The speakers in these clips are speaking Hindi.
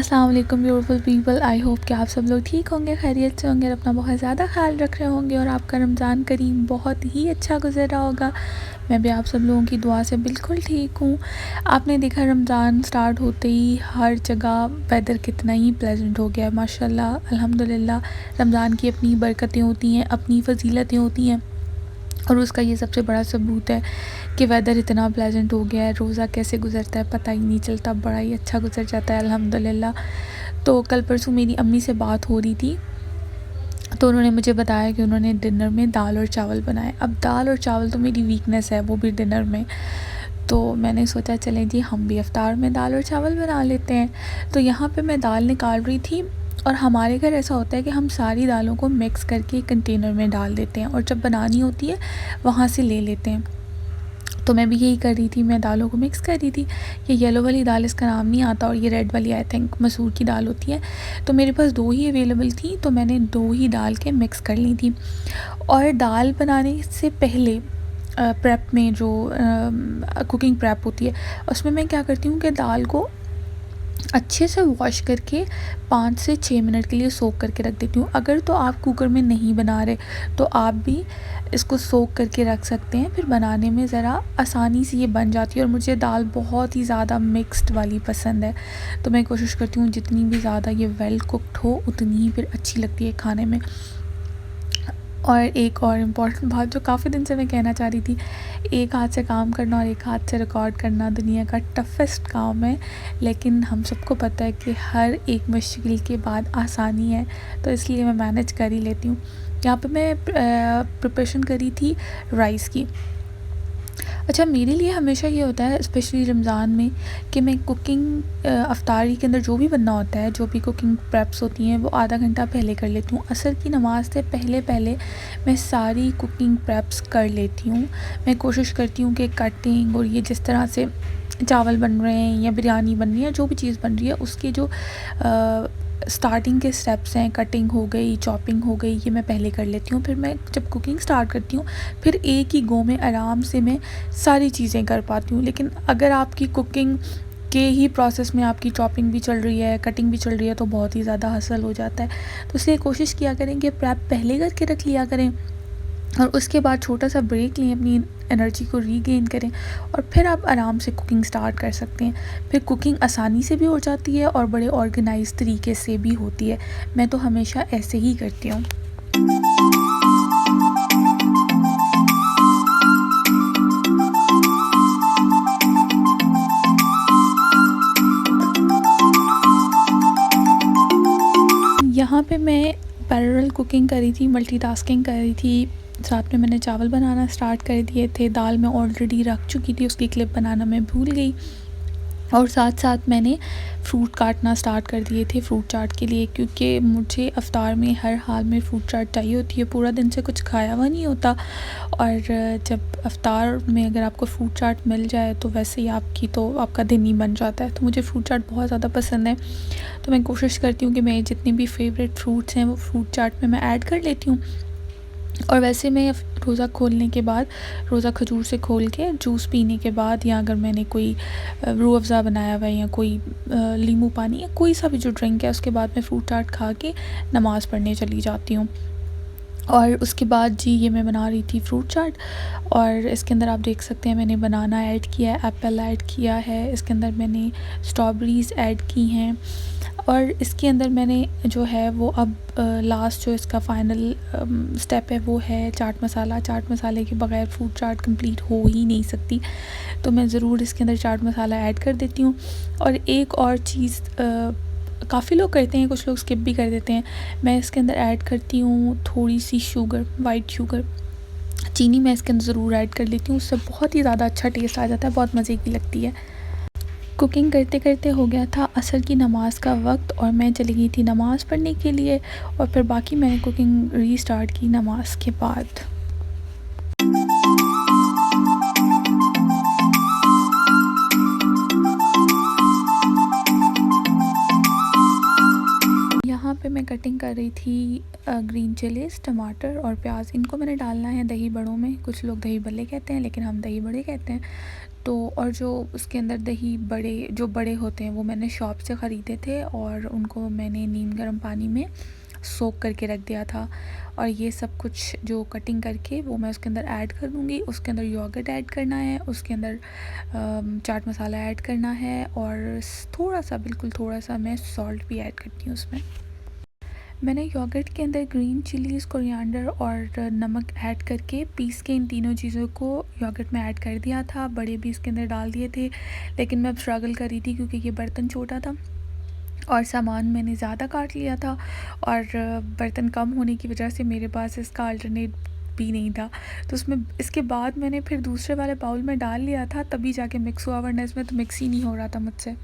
अस्सलाम वालेकुम ब्यूटीफुल पीपल। आई होप कि आप सब लोग ठीक होंगे, खैरियत से होंगे और अपना बहुत ज़्यादा ख्याल रख रहे होंगे और आपका रमज़ान करीम बहुत ही अच्छा गुजर रहा होगा। मैं भी आप सब लोगों की दुआ से बिल्कुल ठीक हूँ। आपने देखा रमज़ान स्टार्ट होते ही हर जगह वेदर कितना ही प्लेजेंट हो गया है, माशाल्लाह अल्हम्दुलिल्लाह। रमज़ान की अपनी बरकतें होती हैं, अपनी फ़जीलतें होती हैं और उसका ये सबसे बड़ा सबूत है कि वेदर इतना प्लेजेंट हो गया है। रोज़ा कैसे गुज़रता है पता ही नहीं चलता, बड़ा ही अच्छा गुज़र जाता है अल्हम्दुलिल्लाह। तो कल परसों मेरी अम्मी से बात हो रही थी तो उन्होंने मुझे बताया कि उन्होंने डिनर में दाल और चावल बनाए। अब दाल और चावल तो मेरी वीकनेस है, वो भी डिनर में। तो मैंने सोचा चलें जी हम भी इफ्तार में दाल और चावल बना लेते हैं। तो यहाँ पे मैं दाल निकाल रही थी और हमारे घर ऐसा होता है कि हम सारी दालों को मिक्स करके कंटेनर में डाल देते हैं और जब बनानी होती है वहाँ से ले लेते हैं। तो मैं भी यही कर रही थी, मैं दालों को मिक्स कर रही थी। ये येलो वाली दाल, इसका नाम नहीं आता, और ये रेड वाली आई थिंक मसूर की दाल होती है। तो मेरे पास दो ही अवेलेबल थी तो मैंने दो ही डाल के मिक्स कर ली थी। और दाल बनाने से पहले प्रेप में जो कुकिंग प्रेप होती है उसमें मैं क्या करती हूँ कि दाल को अच्छे से वॉश करके 5 से 6 मिनट के लिए सोक करके रख देती हूँ। अगर तो आप कुकर में नहीं बना रहे तो आप भी इसको सोक करके रख सकते हैं, फिर बनाने में ज़रा आसानी से ये बन जाती है। और मुझे दाल बहुत ही ज़्यादा मिक्स्ड वाली पसंद है तो मैं कोशिश करती हूँ जितनी भी ज़्यादा ये वेल कुक्ड हो उतनी ही फिर अच्छी लगती है खाने में। और एक और इम्पॉर्टेंट बात जो काफ़ी दिन से मैं कहना चाह रही थी, एक हाथ से काम करना और एक हाथ से रिकॉर्ड करना दुनिया का टफेस्ट काम है, लेकिन हम सबको पता है कि हर एक मुश्किल के बाद आसानी है, तो इसलिए मैं मैनेज कर ही लेती हूँ। यहाँ पे मैं प्रिपरेशन करी थी राइस की। अच्छा, मेरे लिए हमेशा ये होता है स्पेशली रमज़ान में कि मैं कुकिंग अफ्तारी के अंदर जो भी बनना होता है, जो भी कुकिंग प्रेप्स होती हैं वो आधा घंटा पहले कर लेती हूँ। असर की नमाज़ से पहले पहले मैं सारी कुकिंग प्रेप्स कर लेती हूँ। मैं कोशिश करती हूँ कि कटिंग और ये जिस तरह से चावल बन रहे हैं या बिरयानी बन रही है, जो भी चीज़ बन रही है उसके जो स्टार्टिंग के स्टेप्स हैं, कटिंग हो गई, चॉपिंग हो गई, ये मैं पहले कर लेती हूँ। फिर मैं जब कुकिंग स्टार्ट करती हूँ फिर एक ही गो में आराम से मैं सारी चीज़ें कर पाती हूँ। लेकिन अगर आपकी कुकिंग के ही प्रोसेस में आपकी चॉपिंग भी चल रही है, कटिंग भी चल रही है तो बहुत ही ज़्यादा हसल हो जाता है। तो इसलिए कोशिश किया करें कि प्रेप पहले करके रख लिया करें और उसके बाद छोटा सा ब्रेक लें, अपनी एनर्जी को रीगेन करें और फिर आप आराम से कुकिंग स्टार्ट कर सकते हैं। फिर कुकिंग आसानी से भी हो जाती है और बड़े ऑर्गेनाइज तरीके से भी होती है। मैं तो हमेशा ऐसे ही करती हूँ। यहाँ पे मैं पैरेलल कुकिंग करी थी, मल्टीटास्किंग करी थी। साथ में मैंने चावल बनाना स्टार्ट कर दिए थे, दाल मैं ऑलरेडी रख चुकी थी, उसकी क्लिप बनाना मैं भूल गई। और साथ साथ मैंने फ्रूट काटना स्टार्ट कर दिए थे फ्रूट चाट के लिए, क्योंकि मुझे अफ्तार में हर हाल में फ्रूट चाट चाहिए होती है। पूरा दिन से कुछ खाया हुआ नहीं होता और जब अफ्तार में अगर आपको फ्रूट चाट मिल जाए तो वैसे ही आपका दिन ही बन जाता है। तो मुझे फ्रूट चाट बहुत ज़्यादा पसंद है तो मैं कोशिश करती हूँ कि मेरे जितने भी फेवरेट फ्रूट्स हैं वो फ्रूट चाट में मैं ऐड कर लेती हूँ। और वैसे मैं रोज़ा खोलने के बाद, रोज़ा खजूर से खोल के जूस पीने के बाद, या अगर मैंने कोई रूह अफ़ज़ा बनाया हुआ है या कोई नींबू पानी या कोई सा भी जो ड्रिंक है, उसके बाद मैं फ्रूट चाट खा के नमाज़ पढ़ने चली जाती हूँ। और उसके बाद जी ये मैं बना रही थी फ्रूट चाट और इसके अंदर आप देख सकते हैं मैंने बनाना ऐड किया है, एप्पल ऐड किया है, इसके अंदर मैंने स्ट्रॉबेरीज़ ऐड की हैं और इसके अंदर मैंने जो है वो अब लास्ट जो इसका फ़ाइनल स्टेप है वो है चाट मसाला। चाट मसाले के बग़ैर फ्रूट चाट कंप्लीट हो ही नहीं सकती, तो मैं ज़रूर इसके अंदर चाट मसाला ऐड कर देती हूँ। और एक और चीज़ काफ़ी लोग करते हैं, कुछ लोग स्किप भी कर देते हैं, मैं इसके अंदर ऐड करती हूँ थोड़ी सी शुगर, वाइट शुगर, चीनी मैं इसके अंदर ज़रूर ऐड कर लेती हूँ, उससे बहुत ही ज़्यादा अच्छा टेस्ट आ जाता है, बहुत मज़े की लगती है। कुकिंग करते करते हो गया था असर की नमाज का वक्त और मैं चली गई थी नमाज़ पढ़ने के लिए और फिर बाकी मैंने कुकिंग रीस्टार्ट की नमाज के बाद। यहाँ पे मैं कटिंग कर रही ली थी ग्रीन चिलीज़, टमाटर और प्याज। इनको मैंने डालना है दही बड़ों में। कुछ लोग दही भल्ले कहते हैं लेकिन हम दही बड़े कहते हैं। तो और जो उसके अंदर दही बड़े जो बड़े होते हैं वो मैंने शॉप से ख़रीदे थे और उनको मैंने नीम गर्म पानी में सोक करके रख दिया था। और ये सब कुछ जो कटिंग करके वो मैं उसके अंदर ऐड कर दूँगी। उसके अंदर योगर्ट ऐड करना है, उसके अंदर चाट मसाला ऐड करना है और थोड़ा सा, बिल्कुल थोड़ा सा मैं सॉल्ट भी ऐड करती हूँ उसमें। मैंने योगर्ट के अंदर ग्रीन चिलीज़, कोरिएंडर और नमक ऐड करके पीस के इन तीनों चीज़ों को योगर्ट में ऐड कर दिया था। बड़े भी इसके अंदर डाल दिए थे लेकिन मैं अब स्ट्रगल कर रही थी क्योंकि ये बर्तन छोटा था और सामान मैंने ज़्यादा काट लिया था और बर्तन कम होने की वजह से मेरे पास इसका अल्टरनेट भी नहीं था। तो उसमें इसके बाद मैंने फिर दूसरे वाले बाउल में डाल लिया था, तभी जाके मिक्स हुआ, वरना इसमें तो मिक्स ही नहीं हो रहा था मुझसे।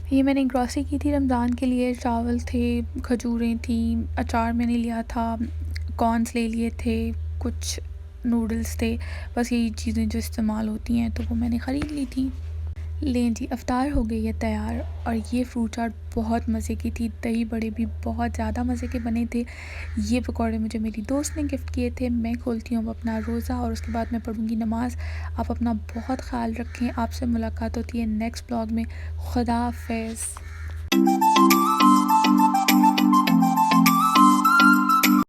ये मैंने ग्रॉसरी की थी रमज़ान के लिए। चावल थे, खजूरें थी, अचार मैंने लिया था, कॉर्न्स ले लिए थे, कुछ नूडल्स थे। बस यही चीज़ें जो इस्तेमाल होती हैं तो वो मैंने ख़रीद ली थी। लें जी, इफ़्तार हो गई है तैयार और ये फ्रूट चाट बहुत मज़े की थी। दही बड़े भी बहुत ज़्यादा मज़े के बने थे। ये पकौड़े मुझे मेरी दोस्त ने गिफ्ट किए थे। मैं खोलती हूँ अब अपना रोज़ा और उसके बाद मैं पढ़ूँगी नमाज़। आप अपना बहुत ख़्याल रखें। आपसे मुलाकात होती है नेक्स्ट ब्लॉग में। खुदा हाफ़िज़।